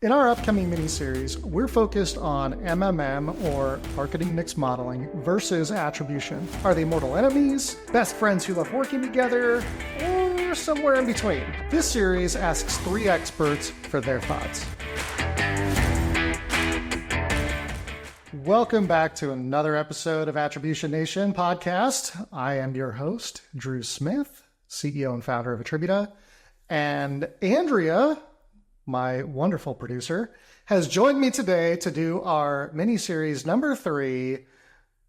In our upcoming mini-series, we're focused on MMM, or marketing mix modeling, versus attribution. Are they mortal enemies, best friends who love working together, or somewhere in between? This series asks 3 experts for their thoughts. Welcome back to another episode of Attribution Nation podcast. I am your host, Drew Smith, CEO and founder of Attributa, and Andrea, my wonderful producer, has joined me today to do our mini-series number 3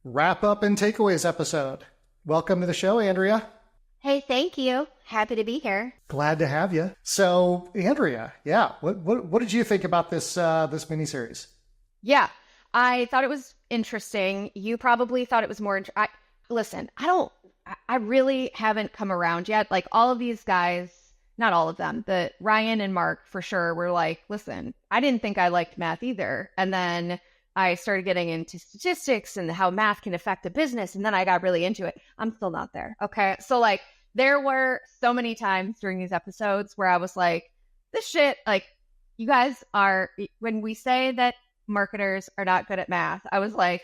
wrap-up and takeaways episode. Welcome to the show, Andrea. Hey, thank you. Happy to be here. Glad to have you. So, Andrea, what did you think about this mini-series? Yeah, I thought it was interesting. You probably thought it was more listen, I really haven't come around yet. Like, all of these guys, not all of them, but Ryan and Mark for sure were like, listen, I didn't think I liked math either. And then I started getting into statistics and how math can affect a business. And then I got really into it. I'm still not there. Okay. So like, there were so many times during these episodes where I was like, this shit, like, you guys are, when we say that marketers are not good at math, I was like,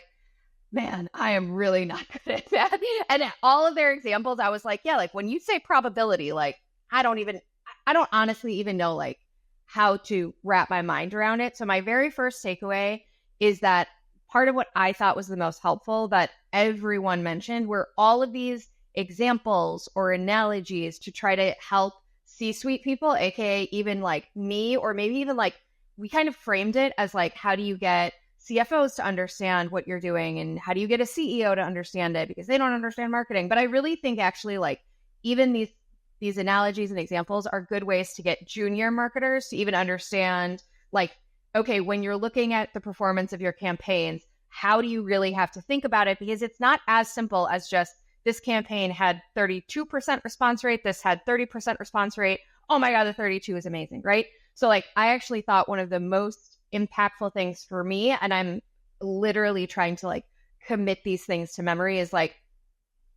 man, I am really not good at math. And all of their examples, I was like, yeah, like when you say probability, like, I don't honestly even know like how to wrap my mind around it. So my very first takeaway is that part of what I thought was the most helpful that everyone mentioned were all of these examples or analogies to try to help C-suite people, aka even like me, or maybe even like we kind of framed it as like, how do you get CFOs to understand what you're doing, and how do you get a CEO to understand it because they don't understand marketing? But I really think actually like even these analogies and examples are good ways to get junior marketers to even understand, like, okay, when you're looking at the performance of your campaigns, how do you really have to think about it? Because it's not as simple as just this campaign had 32% response rate, this had 30% response rate. Oh my God, the 32 is amazing, right? So like, I actually thought one of the most impactful things for me, and I'm literally trying to like commit these things to memory, is like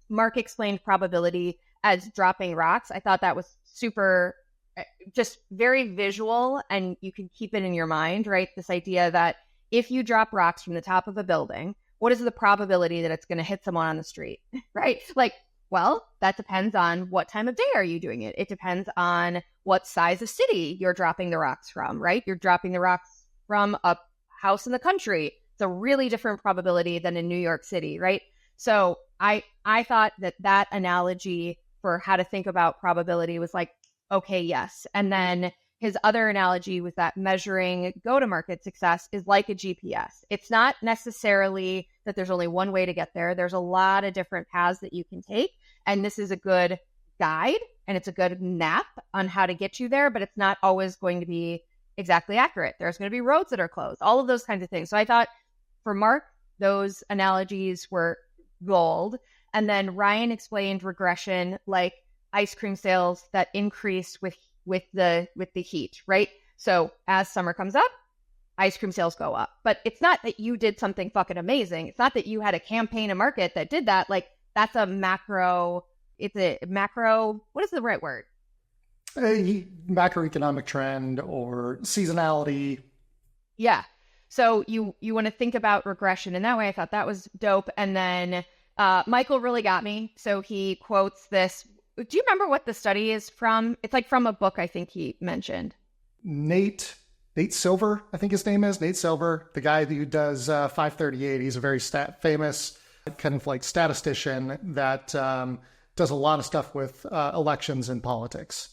Mark explained probability as dropping rocks. I thought that was super, just very visual, and you can keep it in your mind, right? This idea that if you drop rocks from the top of a building, what is the probability that it's going to hit someone on the street, right? Like, well, that depends on what time of day are you doing it. It depends on what size of city you're dropping the rocks from, right? You're dropping the rocks from a house in the country. It's a really different probability than in New York City, right? So I thought that analogy for how to think about probability was like, okay, yes. And then his other analogy was that measuring go-to-market success is like a GPS. It's not necessarily that there's only one way to get there. There's a lot of different paths that you can take. And this is a good guide, and it's a good map on how to get you there, but it's not always going to be exactly accurate. There's going to be roads that are closed, all of those kinds of things. So I thought for Mark, those analogies were gold. And then Ryan explained regression like ice cream sales that increase with the heat, right? So as summer comes up, ice cream sales go up. But it's not that you did something fucking amazing. It's not that you had a campaign, a market that did that. Like, that's a macro, what is the right word? A macroeconomic trend or seasonality. Yeah. So you want to think about regression in that way. I thought that was dope. And then Michael really got me. So he quotes this. Do you remember what the study is from? It's like from a book I think he mentioned. Nate Silver, I think his name is. Nate Silver, the guy who does 538. He's a very famous kind of like statistician that does a lot of stuff with elections and politics.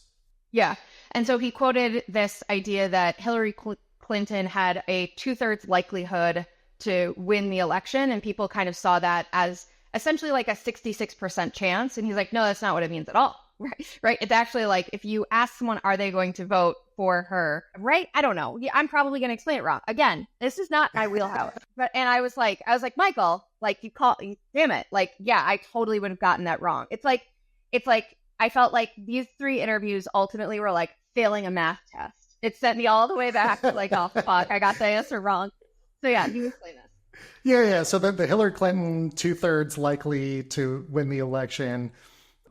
Yeah. And so he quoted this idea that Hillary Clinton had a 2/3 likelihood to win the election, and people kind of saw that as essentially like a 66% chance. And he's like, no, that's not what it means at all. Right. It's actually like, if you ask someone, are they going to vote for her? Right. I don't know. Yeah, I'm probably going to explain it wrong. Again, this is not my wheelhouse. And I was like, Michael, like damn it. Like, yeah, I totally would have gotten that wrong. It's like, I felt like these 3 interviews ultimately were like failing a math test. It sent me all the way back to like, oh, fuck, I got the answer wrong. So yeah, you explain this. Yeah. So the Hillary Clinton 2/3 likely to win the election.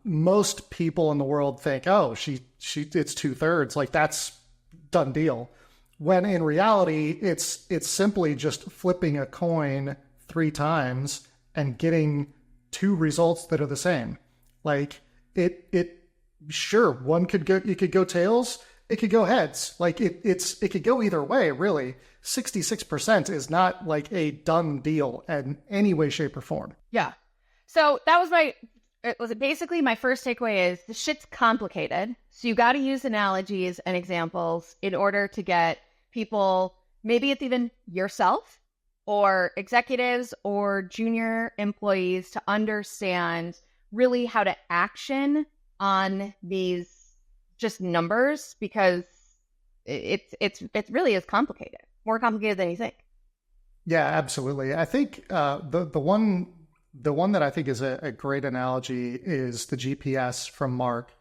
Most people in the world think, oh, it's 2/3. Like, that's done deal. when in reality, it's simply just flipping a coin 3 times and getting 2 results that are the same. Like sure, it could go tails, it could go heads. Like it could go either way, really. 66% is not like a done deal in any way, shape, or form. Yeah. So that was basically my first takeaway is the shit's complicated. So you got to use analogies and examples in order to get people, maybe it's even yourself or executives or junior employees, to understand really how to action on these just numbers, because it really is complicated, more complicated than you think. Yeah, absolutely. I think the one that I think is a great analogy is the GPS from Mark,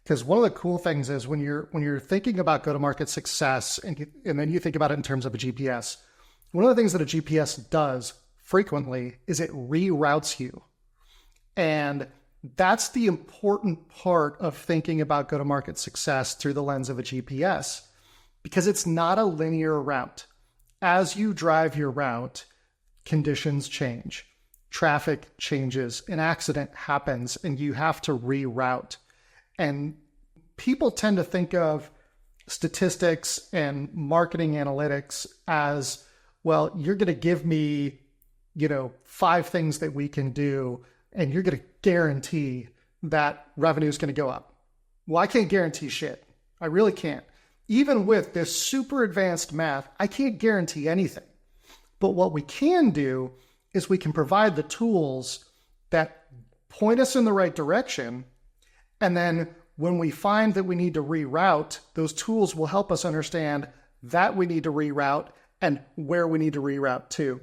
because one of the cool things is when you're thinking about go-to-market success and then you think about it in terms of a GPS, one of the things that a GPS does frequently is it reroutes you. And that's the important part of thinking about go-to-market success through the lens of a GPS, because it's not a linear route. As you drive your route, conditions change, traffic changes, an accident happens, and you have to reroute. And people tend to think of statistics and marketing analytics as, well, you're going to give me, 5 things that we can do, and you're going to guarantee that revenue is going to go up. Well, I can't guarantee shit. I really can't. Even with this super advanced math, I can't guarantee anything. But what we can do is we can provide the tools that point us in the right direction. And then when we find that we need to reroute, those tools will help us understand that we need to reroute and where we need to reroute to.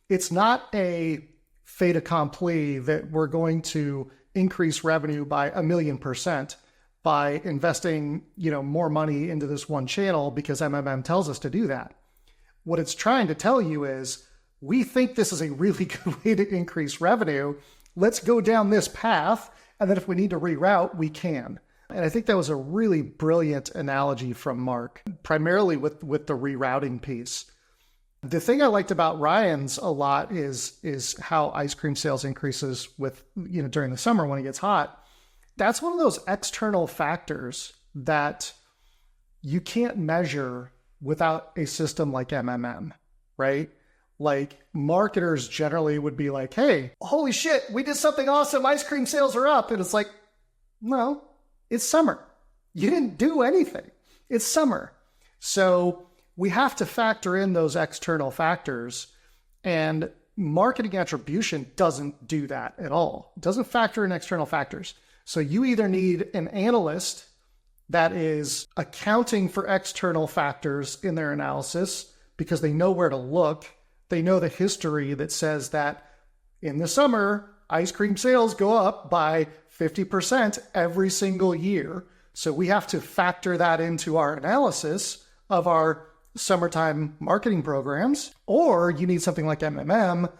It's not a fait accompli that we're going to increase revenue by 1,000,000% by investing, more money into this one channel because MMM tells us to do that. What it's trying to tell you is, we think this is a really good way to increase revenue. Let's go down this path. And then if we need to reroute, we can. And I think that was a really brilliant analogy from Mark, primarily with the rerouting piece. The thing I liked about Ryan's a lot is how ice cream sales increases with, during the summer when it gets hot. That's one of those external factors that you can't measure without a system like MMM, right? Like marketers generally would be like, hey, holy shit, we did something awesome. Ice cream sales are up. And it's like, no, it's summer. You didn't do anything. It's summer. So we have to factor in those external factors, and marketing attribution doesn't do that at all. It doesn't factor in external factors. So you either need an analyst that is accounting for external factors in their analysis because they know where to look. They know the history that says that in the summer, ice cream sales go up by 50% every single year. So we have to factor that into our analysis of our summertime marketing programs. Or you need something like MMM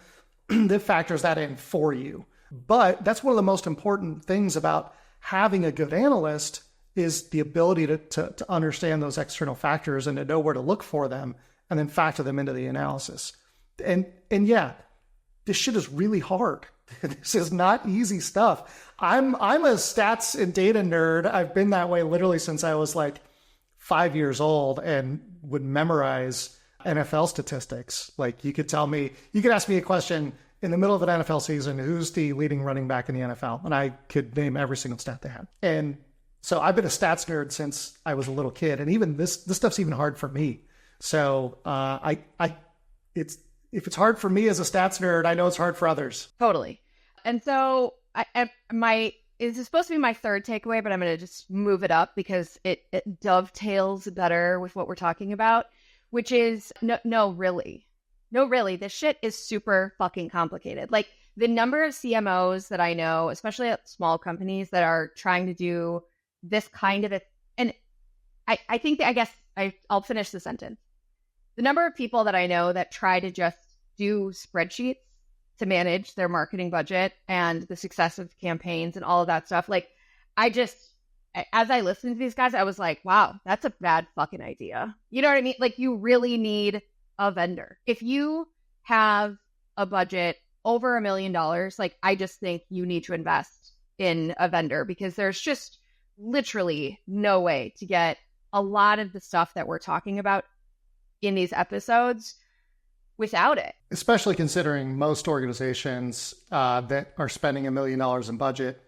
that factors that in for you. But that's one of the most important things about having a good analyst is the ability to understand those external factors and to know where to look for them and then factor them into the analysis. And yeah, this shit is really hard. This is not easy stuff. I'm a stats and data nerd. I've been that way literally since I was like 5 years old and would memorize NFL statistics. Like you could ask me a question in the middle of an NFL season, who's the leading running back in the NFL? And I could name every single stat they had. And so I've been a stats nerd since I was a little kid. And even this stuff's even hard for me. So if it's hard for me as a stats nerd, I know it's hard for others. Totally. And so this is supposed to be my third takeaway, but I'm going to just move it up because it dovetails better with what we're talking about, which is no, really, this shit is super fucking complicated. Like the number of CMOs that I know, especially at small companies that are trying to do this kind of and I'll finish the sentence. The number of people that I know that try to just do spreadsheets to manage their marketing budget and the success of campaigns and all of that stuff. Like as I listened to these guys, I was like, wow, that's a bad fucking idea. You know what I mean? Like, you really need a vendor. If you have a budget over $1 million, like, I just think you need to invest in a vendor, because there's just literally no way to get a lot of the stuff that we're talking about in these episodes without it. Especially considering most organizations that are spending $1 million in budget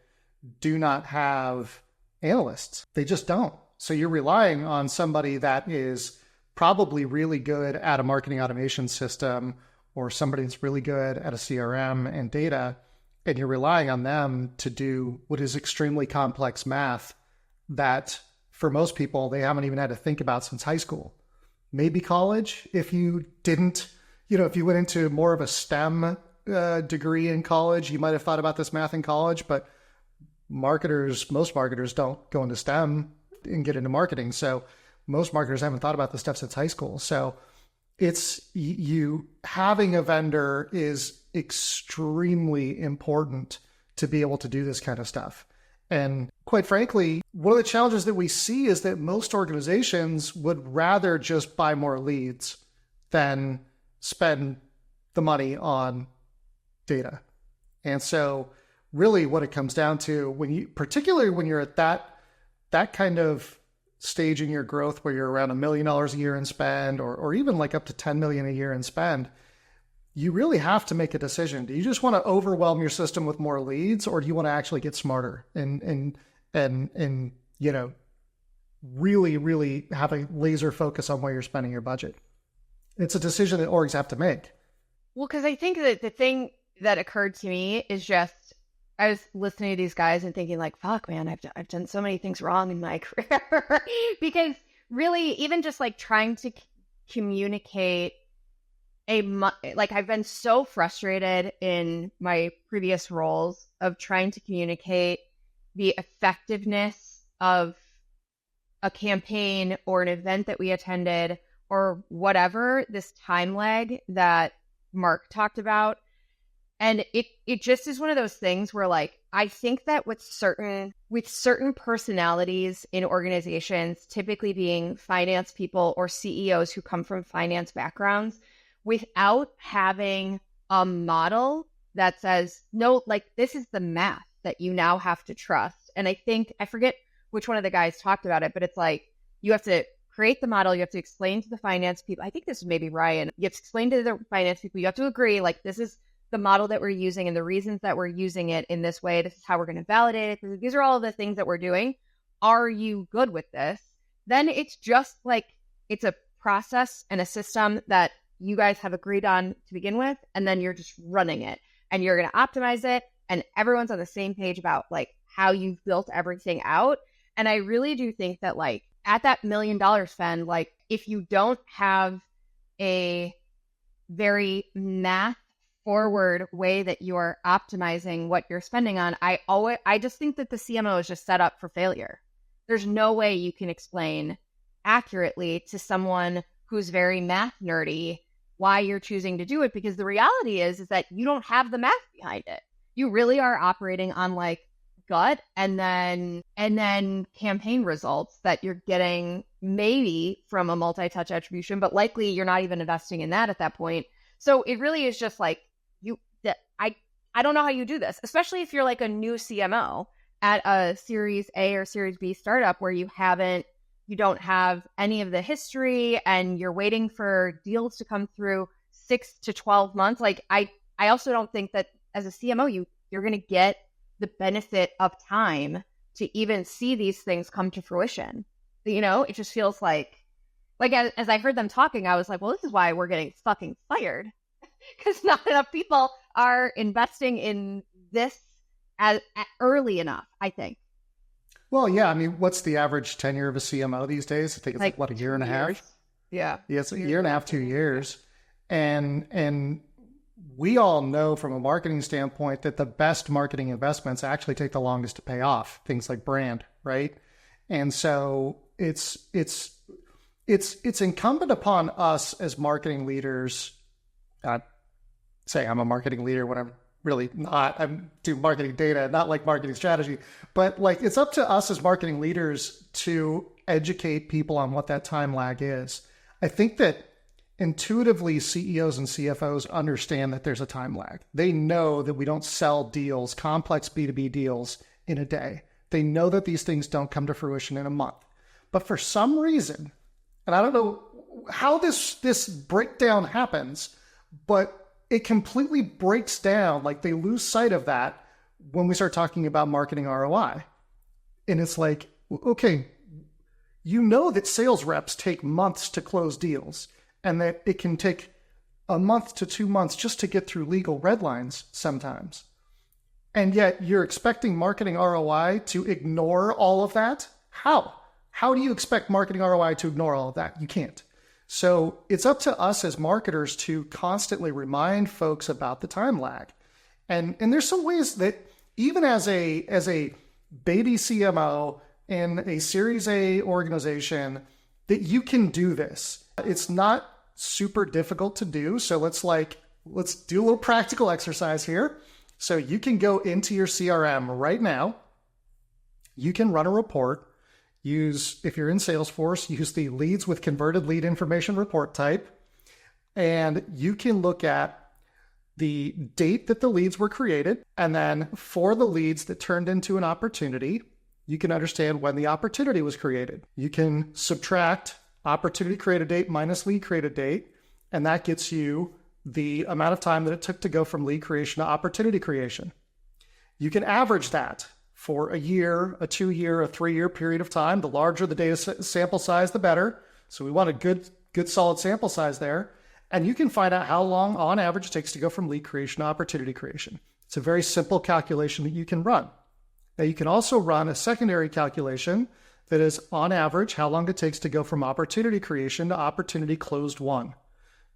do not have analysts. They just don't. So you're relying on somebody that is probably really good at a marketing automation system, or somebody that's really good at a CRM and data, and you're relying on them to do what is extremely complex math that for most people, they haven't even had to think about since high school. Maybe college, if you didn't, if you went into more of a STEM degree in college, you might have thought about this math in college, but most marketers don't go into STEM and get into marketing. So most marketers haven't thought about this stuff since high school. So you having a vendor is extremely important to be able to do this kind of stuff. And quite frankly, one of the challenges that we see is that most organizations would rather just buy more leads than spend the money on data. And so really what it comes down to, particularly when you're at that kind of stage in your growth where you're around $1 million a year in spend, or even like up to 10 million a year in spend, you really have to make a decision. Do you just want to overwhelm your system with more leads, or do you want to actually get smarter and really, really have a laser focus on where you're spending your budget? It's a decision that orgs have to make. Well, because I think that the thing that occurred to me is just, I was listening to these guys and thinking like, fuck, man, I've done so many things wrong in my career. Because really, even just like trying to communicate I've been so frustrated in my previous roles of trying to communicate the effectiveness of a campaign or an event that we attended or whatever, this time lag that Mark talked about. And it just is one of those things where, like, I think that with certain personalities in organizations, typically being finance people or CEOs who come from finance backgrounds, without having a model that says, no, like, this is the math that you now have to trust. And I forget which one of the guys talked about it, but it's like, you have to create the model. You have to explain to the finance people. I think this is maybe Ryan. You have to explain to the finance people. You have to agree, like, this is the model that we're using and the reasons that we're using it in this way. This is how we're going to validate it. These are all of the things that we're doing. Are you good with this? Then it's just like, it's a process and a system that you guys have agreed on to begin with, and then you're just running it and you're going to optimize it, and everyone's on the same page about like how you've built everything out. And I really do think that, like, at that $1 million spend, like, if you don't have a very math forward way that you're optimizing what you're spending on, I just think that the CMO is just set up for failure. There's no way you can explain accurately to someone who's very math nerdy why you're choosing to do it, because the reality is that you don't have the math behind it. You really are operating on like gut and then campaign results that you're getting maybe from a multi-touch attribution, but likely you're not even investing in that at that point. So it really is just like, I don't know how you do this, especially if you're like a new CMO at a Series A or Series B startup where you don't have any of the history and you're waiting for deals to come through 6 to 12 months. Like, I also don't think that as a CMO, you're going to get the benefit of time to even see these things come to fruition. It just feels like as I heard them talking, I was like, well, this is why we're getting fucking fired, because not enough people are investing in this early enough, I think. Well, yeah. I mean, what's the average tenure of a CMO these days? I think it's like a year and a half? Yeah. Yeah, it's a year and a half, 2 years. And we all know from a marketing standpoint that the best marketing investments actually take the longest to pay off, things like brand, right? And so it's incumbent upon us as marketing leaders. Say I'm a marketing leader when I'm really not. I'm doing marketing data, not like marketing strategy. But like it's up to us as marketing leaders to educate people on what that time lag is. I think that intuitively CEOs and CFOs understand that there's a time lag. They know that we don't sell deals, complex B2B deals, in a day. They know that these things don't come to fruition in a month. But for some reason, and I don't know how this breakdown happens, but it completely breaks down. Like they lose sight of that when we start talking about marketing ROI. And it's like, okay, you know that sales reps take months to close deals and that it can take a month to 2 months just to get through legal red lines sometimes. And yet you're expecting marketing ROI to ignore all of that? How? How do you expect marketing ROI to ignore all of that? You can't. So it's up to us as marketers to constantly remind folks about the time lag. And there's some ways that even as a baby CMO in a Series A organization, that you can do this. It's not super difficult to do. So let's do a little practical exercise here. So you can go into your CRM right now. You can run a report. If you're in Salesforce, use the leads with converted lead information report type. And you can look at the date that the leads were created. And then for the leads that turned into an opportunity, you can understand when the opportunity was created. You can subtract opportunity created date minus lead created date. And that gets you the amount of time that it took to go from lead creation to opportunity creation. You can average that for a year, a 2-year, a 3-year period of time. The larger the data sample size, the better. So we want a good solid sample size there. And you can find out how long on average it takes to go from lead creation to opportunity creation. It's a very simple calculation that you can run. Now you can also run a secondary calculation that is on average how long it takes to go from opportunity creation to opportunity closed won.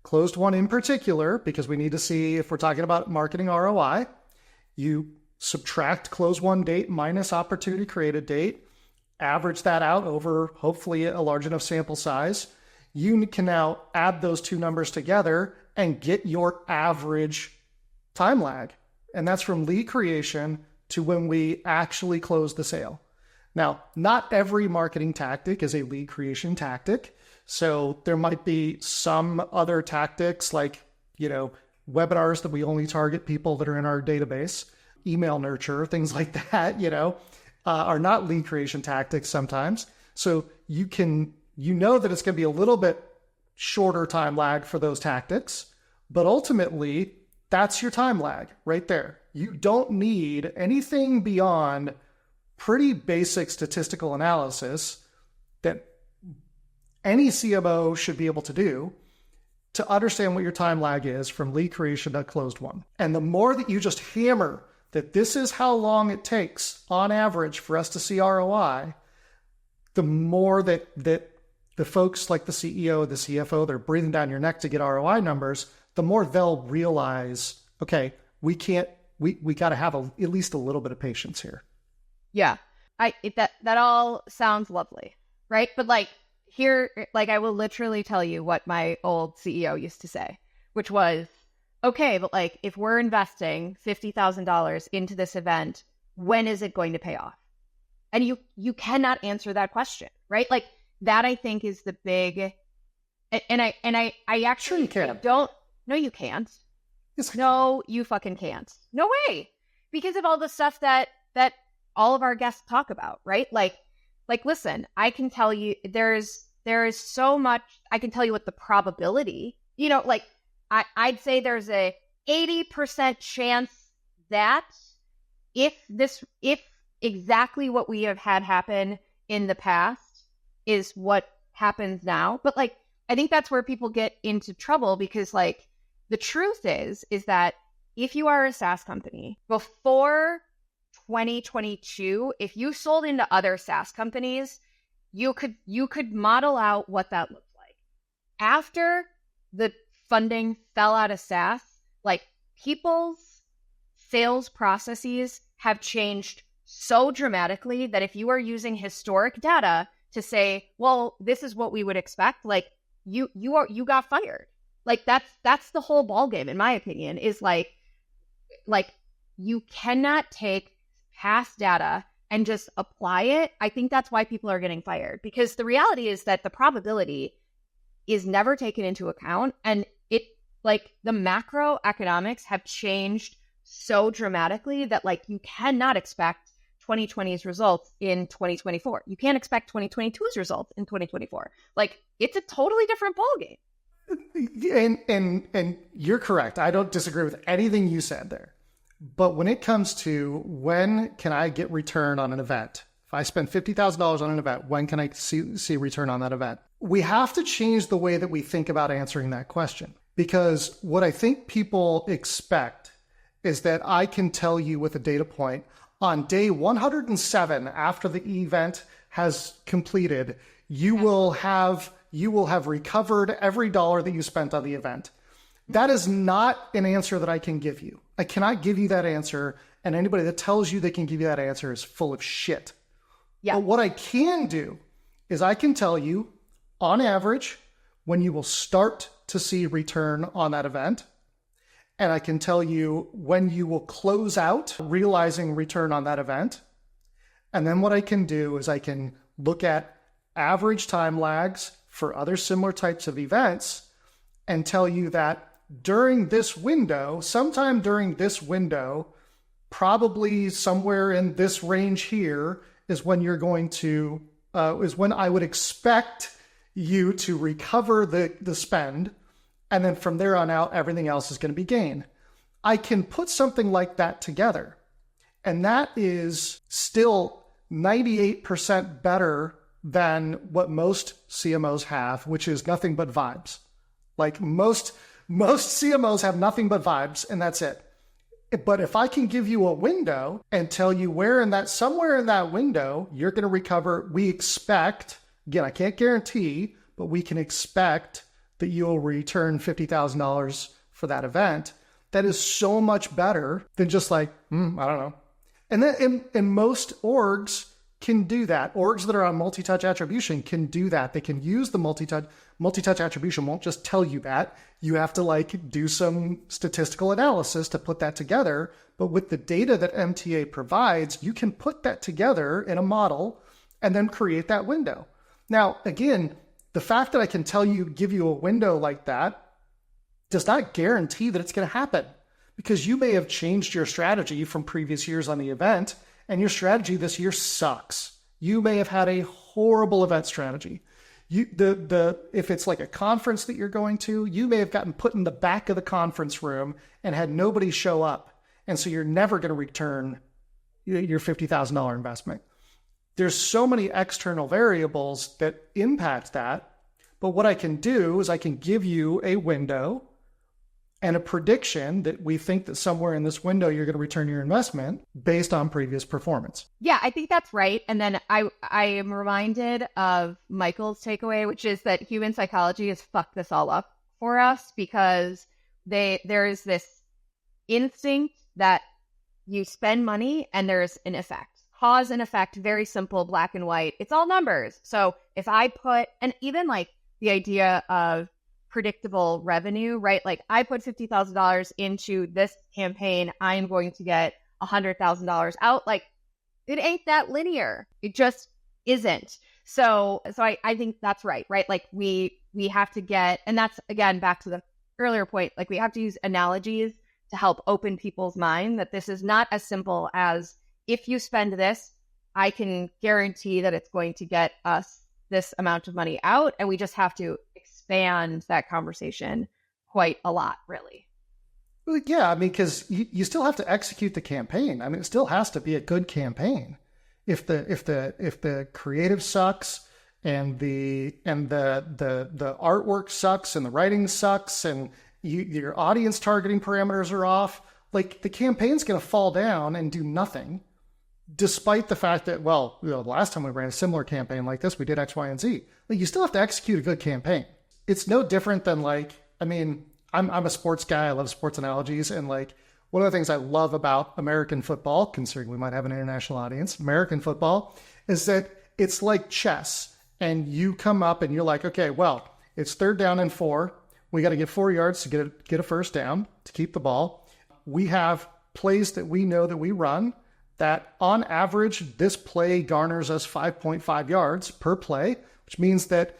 Closed won in particular, because we need to see if we're talking about marketing ROI, you subtract close won date minus opportunity created date, average that out over hopefully a large enough sample size. You can now add those two numbers together and get your average time lag. And that's from lead creation to when we actually close the sale. Now, not every marketing tactic is a lead creation tactic. So there might be some other tactics like, webinars that we only target people that are in our database, email nurture, things like that, are not lead creation tactics sometimes. So you know that it's going to be a little bit shorter time lag for those tactics, but ultimately that's your time lag right there. You don't need anything beyond pretty basic statistical analysis that any CMO should be able to do to understand what your time lag is from lead creation to closed won. And the more that you just hammer that this is how long it takes on average for us to see ROI, the more that the folks like the CEO, the CFO, they're breathing down your neck to get ROI numbers, the more they'll realize, okay, we got to have at least a little bit of patience here. Yeah, that all sounds lovely, right? But I will literally tell you what my old CEO used to say, which was, okay, but if we're investing $50,000 into this event, when is it going to pay off? And you cannot answer that question, right? That I think is the big, and I actually you can. don't. No, you can't. Yes, no, you fucking can't. No way, because of all the stuff that all of our guests talk about, right? Listen, I can tell you there is so much. I can tell you what the probability, I'd say there's a 80% chance that if exactly what we have had happen in the past is what happens now. But I think that's where people get into trouble because the truth is that if you are a SaaS company before 2022, if you sold into other SaaS companies, you could model out what that looked like. After the funding fell out of SaaS, people's sales processes have changed so dramatically that if you are using historic data to say, well, this is what we would expect, you got fired. That's the whole ballgame, in my opinion, is you cannot take past data and just apply it. I think that's why people are getting fired, because the reality is that the probability is never taken into account. And it, like, the macroeconomics have changed so dramatically that, like, you cannot expect 2020's results in 2024. You can't expect 2022's results in 2024. Like, it's a totally different ballgame. And you're correct. I don't disagree with anything you said there. But when it comes to when can I get return on an event, if I spend $50,000 on an event, when can I see return on that event? We have to change the way that we think about answering that question, because what I think people expect is that I can tell you with a data point on day 107 after the event has completed, you will have recovered every dollar that you spent on the event. That is not an answer that I can give you. I cannot give you that answer, and anybody that tells you they can give you that answer is full of shit. Yeah. But what I can do is I can tell you, on average, when you will start to see return on that event, and I can tell you when you will close out realizing return on that event. And then what I can do is I can look at average time lags for other similar types of events and tell you that during this window, sometime during this window, probably somewhere in this range here is when you're going to, is when I would expect you to recover the spend. And then from there on out, everything else is going to be gain. I can put something like that together. And that is still 98% better than what most CMOs have, which is nothing but vibes. Like most CMOs have nothing but vibes, and that's it. But if I can give you a window and tell you somewhere in that window, you're going to recover, we expect, again, I can't guarantee, but we can expect that you'll return $50,000 for that event. That is so much better than just like, I don't know. And then and most orgs can do that. Orgs that are on multi-touch attribution can do that. They can use the multi-touch attribution won't just tell you that. You have to like do some statistical analysis to put that together. But with the data that MTA provides, you can put that together in a model and then create that window. Now, again, the fact that I can give you a window like that does not guarantee that it's going to happen, because you may have changed your strategy from previous years on the event, and your strategy this year sucks. You may have had a horrible event strategy. If it's like a conference that you're going to, you may have gotten put in the back of the conference room and had nobody show up. And so you're never going to return your $50,000 investment. There's so many external variables that impact that. But what I can do is I can give you a window and a prediction that we think that somewhere in this window you're going to return your investment based on previous performance. Yeah, I think that's right. And then I am reminded of Michael's takeaway, which is that human psychology has fucked this all up for us, because there is this instinct that you spend money and there's an effect. Cause and effect, very simple, black and white. It's all numbers. So if I put, and even like the idea of predictable revenue, right? Like I put $50,000 into this campaign, I am going to get $100,000 out. Like it ain't that linear. It just isn't. So I think that's right? Like we have to get, and that's again, back to the earlier point, like we have to use analogies to help open people's mind that this is not as simple as, if you spend this, I can guarantee that it's going to get us this amount of money out. And we just have to expand that conversation quite a lot, really. Well, yeah, I mean, because you still have to execute the campaign. I mean, it still has to be a good campaign. If the creative sucks and the artwork sucks and the writing sucks and your audience targeting parameters are off, like the campaign's going to fall down and do nothing. Despite the fact that, well, the last time we ran a similar campaign like this, we did X, Y, and Z. Like, you still have to execute a good campaign. It's no different than like, I mean, I'm a sports guy. I love sports analogies. And like, one of the things I love about American football, considering we might have an international audience, American football, is that it's like chess. And you come up and you're like, okay, well, it's 3rd down and 4. We got to get 4 yards to get a first down to keep the ball. We have plays that we know that we run that on average, this play garners us 5.5 yards per play, which means that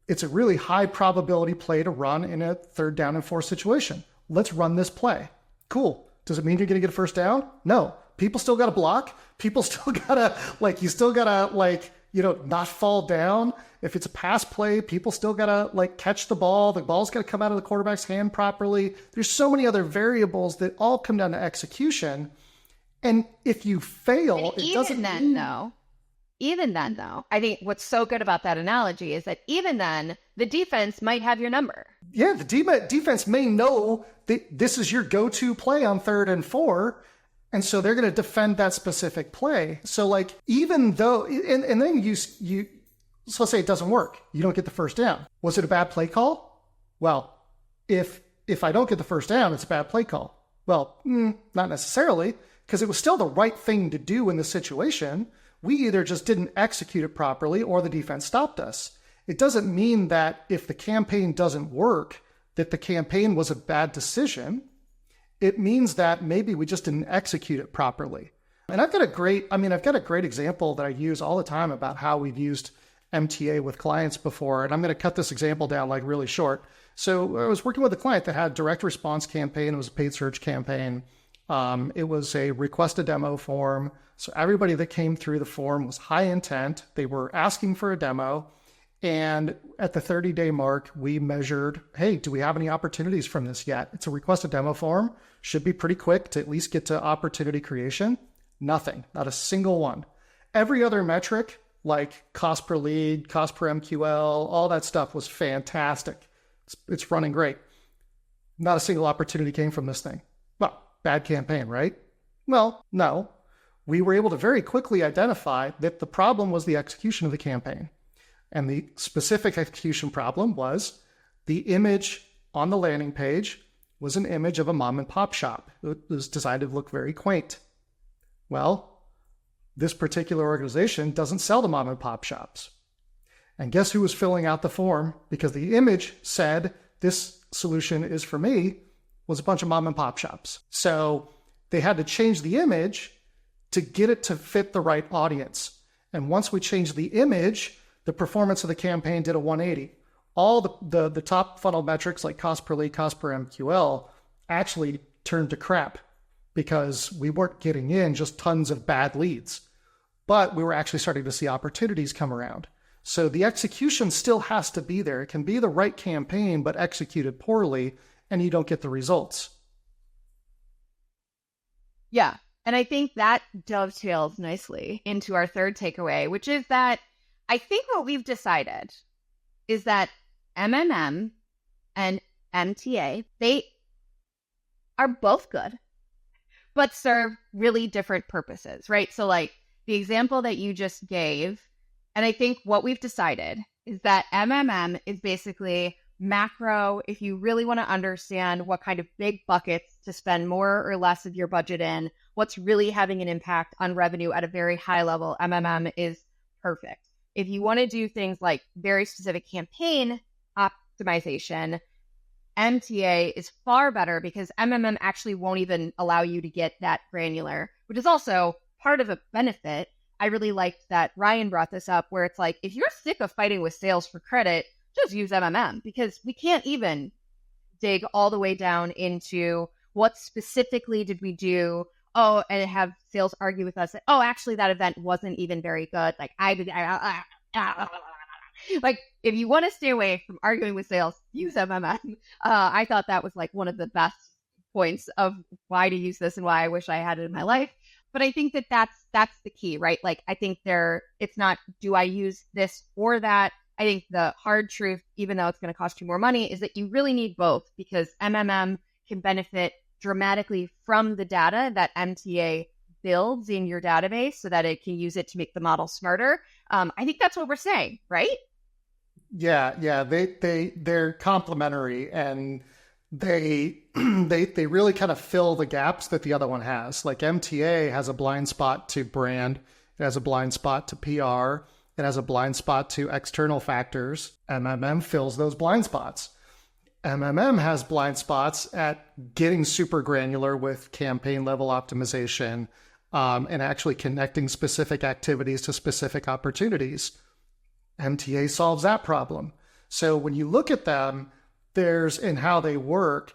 it's a really high probability play to run in a 3rd down and 4 situation. Let's run this play. Cool. Does it mean you're going to get a first down? No. People still got to block. People still got to, you still got to, not fall down. If it's a pass play, people still got to, catch the ball. The ball's got to come out of the quarterback's hand properly. There's so many other variables that all come down to execution. And if you fail, it doesn't mean... Even then, though, I think what's so good about that analogy is that even then, the defense might have your number. Yeah, the defense may know that this is your go-to play on 3rd and 4, and so they're going to defend that specific play. So, even though, and then you so let's say it doesn't work. You don't get the first down. Was it a bad play call? Well, if I don't get the first down, it's a bad play call. Well, not necessarily, because it was still the right thing to do in the situation. We either just didn't execute it properly or the defense stopped us. It doesn't mean that if the campaign doesn't work, that the campaign was a bad decision. It means that maybe we just didn't execute it properly. And I've got a great example that I use all the time about how we've used MTA with clients before. And I'm going to cut this example down really short. So I was working with a client that had a direct response campaign. It was a paid search campaign. It was a request a demo form. So everybody that came through the form was high intent. They were asking for a demo. And at the 30-day mark, we measured, hey, do we have any opportunities from this yet? It's a request a demo form. Should be pretty quick to at least get to opportunity creation. Nothing, not a single one. Every other metric, like cost per lead, cost per MQL, all that stuff was fantastic. It's running great. Not a single opportunity came from this thing. Well, bad campaign, right? Well, no. We were able to very quickly identify that the problem was the execution of the campaign. And the specific execution problem was the image on the landing page was an image of a mom and pop shop. It was designed to look very quaint. Well, this particular organization doesn't sell to mom and pop shops. And guess who was filling out the form? Because the image said, this solution is for me, was a bunch of mom and pop shops. So they had to change the image to get it to fit the right audience. And once we changed the image, the performance of the campaign did a 180. All the top funnel metrics like cost per lead, cost per MQL actually turned to crap because we weren't getting in just tons of bad leads. But we were actually starting to see opportunities come around. So the execution still has to be there. It can be the right campaign, but executed poorly, and you don't get the results. Yeah. And I think that dovetails nicely into our third takeaway, which is that I think what we've decided is that MMM and MTA, they are both good, but serve really different purposes, right? So the example that you just gave, and I think what we've decided is that MMM is basically macro, if you really want to understand what kind of big buckets to spend more or less of your budget in, what's really having an impact on revenue at a very high level, MMM is perfect. If you want to do things like very specific campaign optimization, MTA is far better because MMM actually won't even allow you to get that granular, which is also part of a benefit. I really liked that Ryan brought this up where it's if you're sick of fighting with sales for credit, just use MMM because we can't even dig all the way down into what specifically did we do. Oh, and have sales argue with us that, oh, actually that event wasn't even very good. If you want to stay away from arguing with sales, use MMM. I thought that was one of the best points of why to use this and why I wish I had it in my life. But I think that that's the key, right? I think it's not, do I use this or that? I think the hard truth, even though it's going to cost you more money, is that you really need both because MMM can benefit dramatically from the data that MTA builds in your database so that it can use it to make the model smarter. I think that's what we're saying, right? Yeah. They're complementary and they really kind of fill the gaps that the other one has. MTA has a blind spot to brand. It has a blind spot to PR. It has a blind spot to external factors. MMM fills those blind spots. MMM has blind spots at getting super granular with campaign level optimization, and actually connecting specific activities to specific opportunities. MTA solves that problem. So when you look at them, and how they work,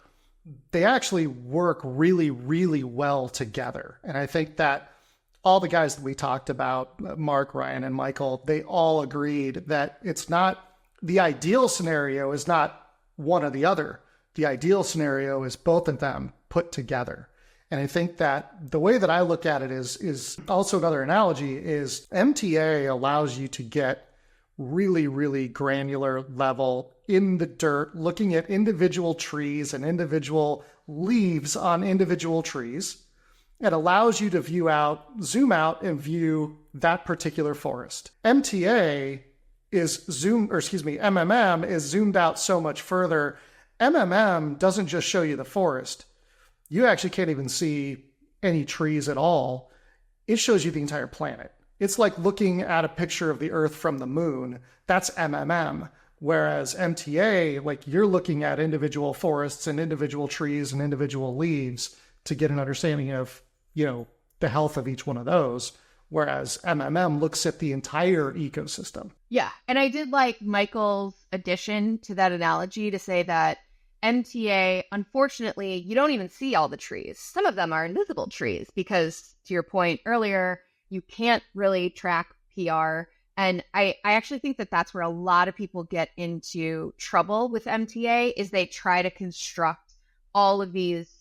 they actually work really, really well together. And I think that all the guys that we talked about, Mark, Ryan, and Michael, they all agreed that the ideal scenario is not one or the other. The ideal scenario is both of them put together. And I think that the way that I look at it is also another analogy is MTA allows you to get really, really granular level in the dirt, looking at individual trees and individual leaves on individual trees. It allows you to zoom out and view that particular forest. MMM is zoomed out so much further. MMM doesn't just show you the forest. You actually can't even see any trees at all. It shows you the entire planet. It's like looking at a picture of the Earth from the moon. That's MMM. Whereas MTA, like you're looking at individual forests and individual trees and individual leaves to get an understanding of, the health of each one of those. Whereas MMM looks at the entire ecosystem. Yeah. And I did like Michael's addition to that analogy to say that MTA, unfortunately, you don't even see all the trees. Some of them are invisible trees because, to your point earlier, you can't really track PR. And I actually think that that's where a lot of people get into trouble with MTA is they try to construct all of these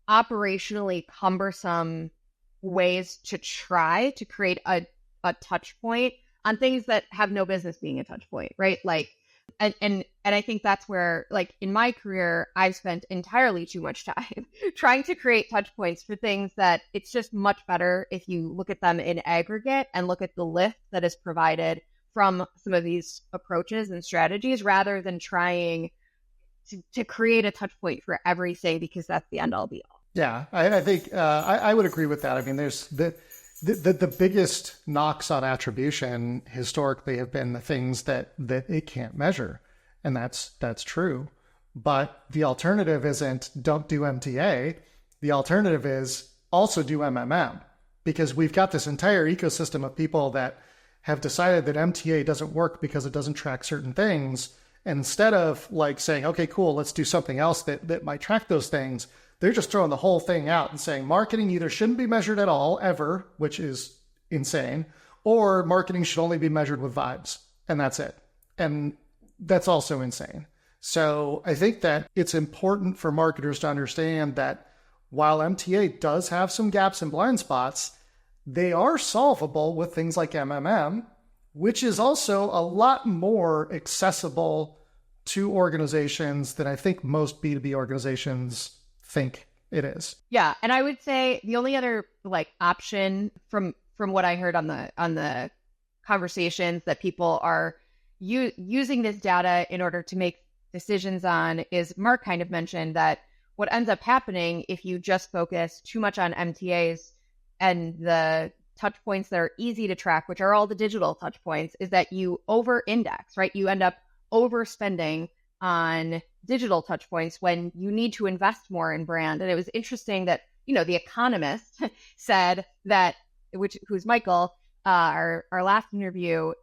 operationally cumbersome ways to try to create a touch point on things that have no business being a touch point, right? Like, and I think that's where, like, in my career, I've spent entirely too much time trying to create touch points for things that it's just much better if you look at them in aggregate and look at the lift that is provided from some of these approaches and strategies rather than trying to create a touch point for everything because that's the end all be all. Yeah, I think I would agree with that. I mean, there's the biggest knocks on attribution historically have been the things that it can't measure. And that's true. But the alternative isn't don't do MTA. The alternative is also do MMM, because we've got this entire ecosystem of people that have decided that MTA doesn't work because it doesn't track certain things. And instead of like saying, okay, cool, let's do something else that might track those things, they're just throwing the whole thing out and saying marketing either shouldn't be measured at all, ever, which is insane, or marketing should only be measured with vibes, and that's it. And that's also insane. So I think that it's important for marketers to understand that while MTA does have some gaps and blind spots, they are solvable with things like MMM, which is also a lot more accessible to organizations than I think most B2B organizations think it is. Yeah. And I would say the only other like option from what I heard on the conversations that people are using this data in order to make decisions on is Mark kind of mentioned that what ends up happening if you just focus too much on MTAs and the touch points that are easy to track, which are all the digital touch points, is that you over index, right? You end up overspending on digital touch points when you need to invest more in brand. And it was interesting that, The Economist said that, who's Michael, our last interview,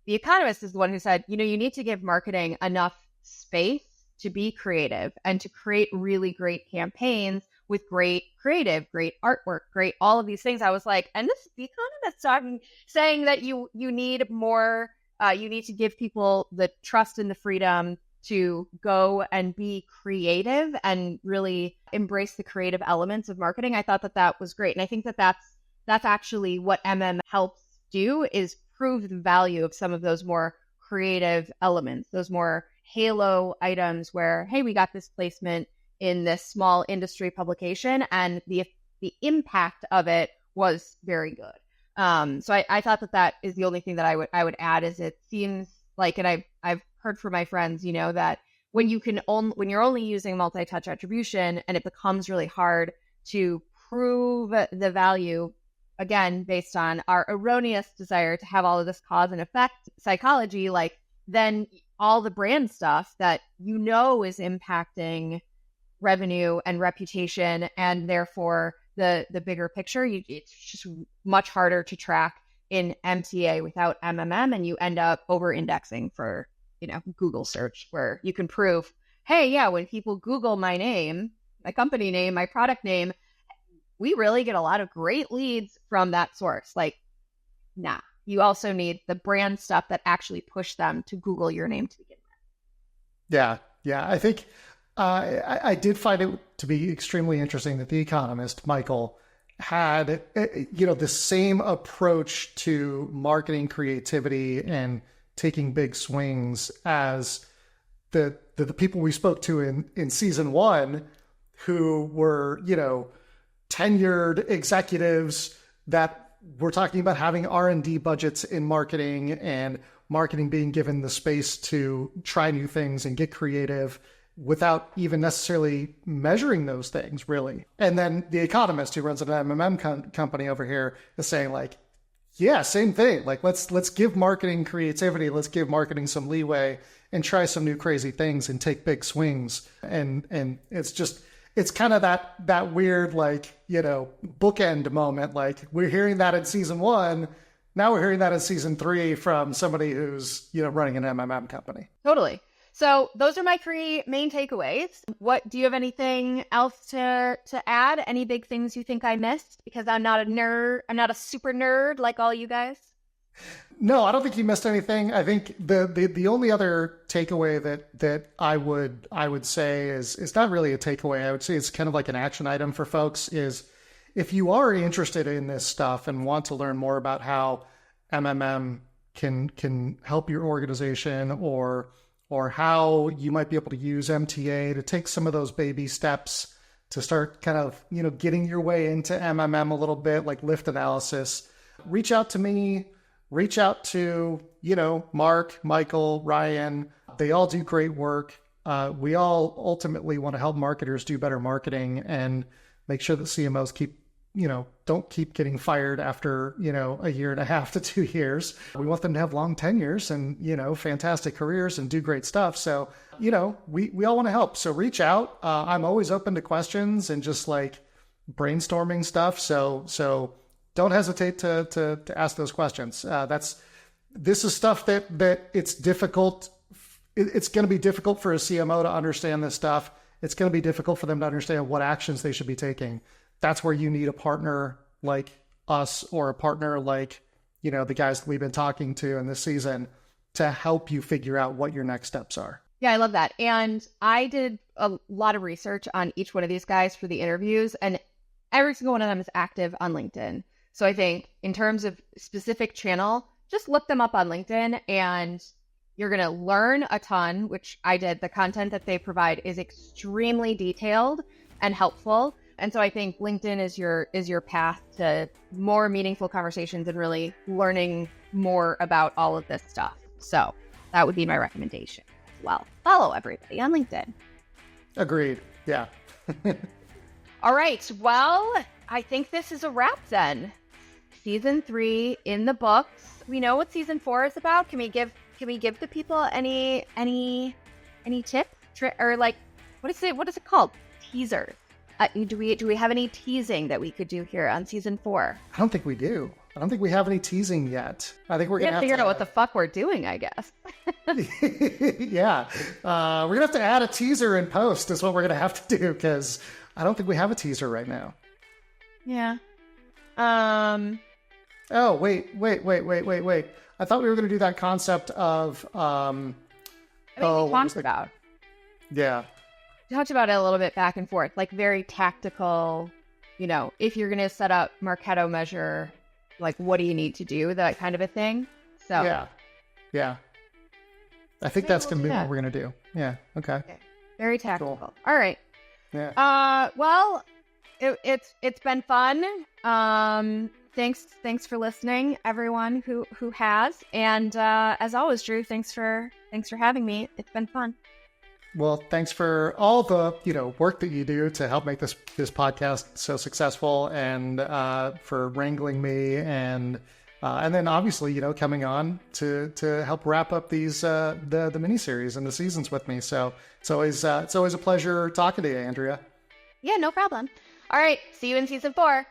The Economist is the one who said, you need to give marketing enough space to be creative and to create really great campaigns with great creative, great artwork, great all of these things. I was like, and this is The Economist saying that you need more, you need to give people the trust and the freedom to go and be creative and really embrace the creative elements of marketing. I thought that was great. And I think that's actually what MM helps do, is prove the value of some of those more creative elements, those more halo items where, hey, we got this placement in this small industry publication and the impact of it was very good. So I thought that is the only thing that I would add, is it seems like, and I've heard from my friends, that when you're only using multi-touch attribution and it becomes really hard to prove the value, again, based on our erroneous desire to have all of this cause and effect psychology, like then all the brand stuff that you know is impacting revenue and reputation, and therefore the bigger picture, it's just much harder to track in MTA without MMM, and you end up over-indexing for, Google search, where you can prove, hey, yeah, when people Google my name, my company name, my product name, we really get a lot of great leads from that source. Like, nah, you also need the brand stuff that actually push them to Google your name to begin with. Yeah. I think I did find it to be extremely interesting that The Economist, Michael, had, the same approach to marketing creativity and taking big swings as the people we spoke to in season 1, who were, tenured executives that were talking about having R&D budgets in marketing, and marketing being given the space to try new things and get creative without even necessarily measuring those things, really. And then The Economist, who runs an MMM company over here, is saying, like, yeah, same thing. Like, let's give marketing creativity, let's give marketing some leeway and try some new crazy things and take big swings. And it's kind of that weird, like, bookend moment. Like, we're hearing that in season 1. Now we're hearing that in season 3 from somebody who's, running an MMM company. Totally. So those are my 3 main takeaways. What do you have anything else to add? Any big things you think I missed? Because I'm not a nerd. I'm not a super nerd like all you guys. No, I don't think you missed anything. I think the only other takeaway that I would say is not really a takeaway. I would say it's kind of like an action item for folks, is if you are interested in this stuff and want to learn more about how MMM can help your organization, or how you might be able to use MTA to take some of those baby steps to start kind of, getting your way into MMM a little bit, like lift analysis, reach out to me, reach out to, Mark, Michael, Ryan. They all do great work. We all ultimately want to help marketers do better marketing and make sure that CMOs don't keep getting fired after, a year and a half to 2 years. We want them to have long tenures and, fantastic careers and do great stuff. So, we all want to help. So reach out. I'm always open to questions and just like brainstorming stuff. So don't hesitate to ask those questions. This is stuff that it's difficult. It's going to be difficult for a CMO to understand this stuff. It's going to be difficult for them to understand what actions they should be taking. That's where you need a partner like us, or a partner like, the guys that we've been talking to in this season, to help you figure out what your next steps are. Yeah, I love that. And I did a lot of research on each one of these guys for the interviews, and every single one of them is active on LinkedIn. So I think in terms of specific channel, just look them up on LinkedIn and you're going to learn a ton, which I did. The content that they provide is extremely detailed and helpful. And so I think LinkedIn is your path to more meaningful conversations and really learning more about all of this stuff. So that would be my recommendation as well. Follow everybody on LinkedIn. Agreed. Yeah. All right. Well, I think this is a wrap then. Season 3 in the books. We know what season 4 is about. Can we give the people any tip or like, what is it called? Teasers. Do we have any teasing that we could do here on season 4? I don't think we do. I don't think we have any teasing yet. I think we're going to figure out what the fuck we're doing, I guess. Yeah. We're going to have to add a teaser in post is what we're going to have to do, because I don't think we have a teaser right now. Yeah. Oh, wait. I thought we were going to do that concept of, we talked about. Yeah. We talked about it a little bit back and forth, like very tactical, if you're going to set up Marketo measure, like what do you need to do, that kind of a thing. So yeah. I think that's going to be what we're going to do. Yeah. Okay. Very tactical. Cool. All right. Yeah. Well, it's been fun. Thanks for listening, everyone who has, and as always, Drew, thanks for having me. It's been fun. Well, thanks for all the work that you do to help make this podcast so successful, and for wrangling me and And then obviously, coming on to help wrap up these the miniseries and the seasons with me. So it's always a pleasure talking to you, Andrea. Yeah, no problem. All right, see you in season 4.